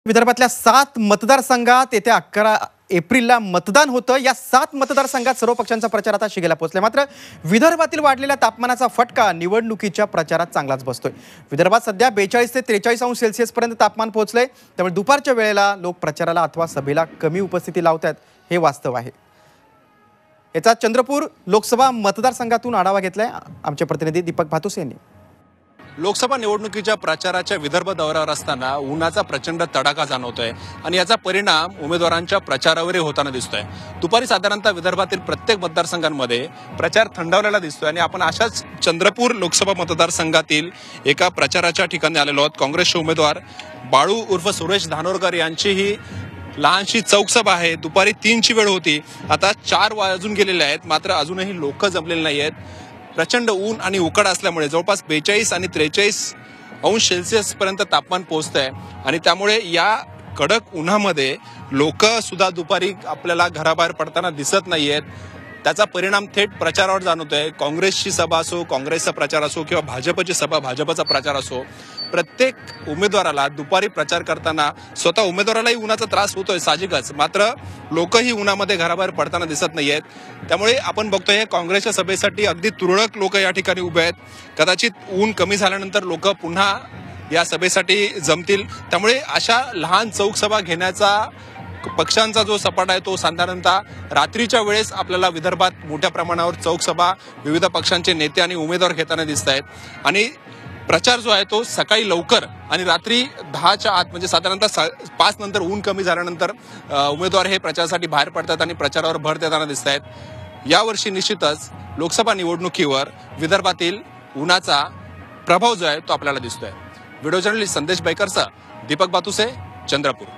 विदर्भातल्या 7 मतदारसंघात येत्या 11 एप्रिलला मतदान होतं। या 7 मतदारसंघात सर्व पक्षांचा प्रचार आता शिगेला पोहोचलाय। मात्र विदर्भातील वाढलेल्या तापमानाचा फटका निवडणुकीच्या प्रचारात चांगलाच बसतोय। विदर्भात सध्या 42 ते 43 अंश सेल्सिअस पर्यंत तापमान पोहोचलंय। त्यामुळे दुपारच्या वेळेला लोक प्रचाराला अथवा सभेला कमी उपस्थिती लावतात, हे वास्तव आहे। याचा चंद्रपूर लोकसभा मतदारसंघातून आढावा घेतलाय आमचे प्रतिनिधी दीपक भातुसे यांनी। लोकसभा निवडणुकीच्या प्रचाराच्या विदर्भ दौऱ्यावर असताना उन्हाचा प्रचंड तडाखा जाणवतोय आणि याचा परिणाम उमेदवारांच्या प्रचारावरही होताना दिसतोय। दुपारी साधारणतः विदर्भातील प्रत्येक मतदारसंघांमध्ये प्रचार थंडावलेला दिसतोय आणि आपण अशाच चंद्रपूर लोकसभा मतदारसंघातील एका प्रचाराच्या ठिकाणी आलेलो आहोत। काँग्रेसचे उमेदवार बाळू उर्फ सुरेश धानोरकर यांची ही लहानशी चौकसभा आहे। दुपारी 3ची वेळ होती, आता 4 वाजून गेलेले आहेत, मात्र अजूनही लोक जमलेले नाहीयेत। प्रचंड ऊन आणि उकाड असल्यामुळे जवळपास 42 आणि 43 अंश सेल्सिअस पर्यंत तापमान पोहोचतंय आणि त्यामुळे या कडक उन्हामध्ये लोक सुद्धा दुपारी आपल्याला घराबाहेर पडताना दिसत नाहीयेत। त्याचा परिणाम थेट प्रचारावर जाणवतोय। काँग्रेसची सभा असो, काँग्रेसचा प्रचार असो किंवा भाजपची सभा, भाजपचा प्रचार असो, प्रत्येक उमेदवाराला दुपारी प्रचार करताना स्वतः उमेदवारालाही उन्हाचा त्रास होतोय साहजिकच, मात्र लोकही उन्हामध्ये घराबाहेर पडताना दिसत नाहीयेत। त्यामुळे आपण बघतोय काँग्रेसच्या सभेसाठी अगदी तुरळक लोक या ठिकाणी उभे आहेत। कदाचित ऊन कमी झाल्यानंतर लोक पुन्हा या सभेसाठी जमतील। त्यामुळे अशा लहान चौकसभा घेण्याचा पक्षांचा जो सपाटा आहे तो साधारणतः रात्रीच्या वेळेस आपल्याला विदर्भात मोठ्या प्रमाणावर चौकसभा विविध पक्षांचे नेते आणि उमेदवार घेताना दिसत आहेत। आणि प्रचार जो आहे तो सकाळी लवकर आणि रात्री 10च्या आत म्हणजे साधारणतः 5 नंतर ऊन कमी झाल्यानंतर उमेदवार हे प्रचारासाठी बाहेर पडतात आणि प्रचारावर भर देताना दिसत आहेत। यावर्षी निश्चितच लोकसभा निवडणुकीवर विदर्भातील उन्हाचा प्रभाव जो आहे तो आपल्याला दिसतोय। व्हिडिओ जर्नलिस्ट संदेश बैकरसह दीपक बातुसे, चंद्रपूर।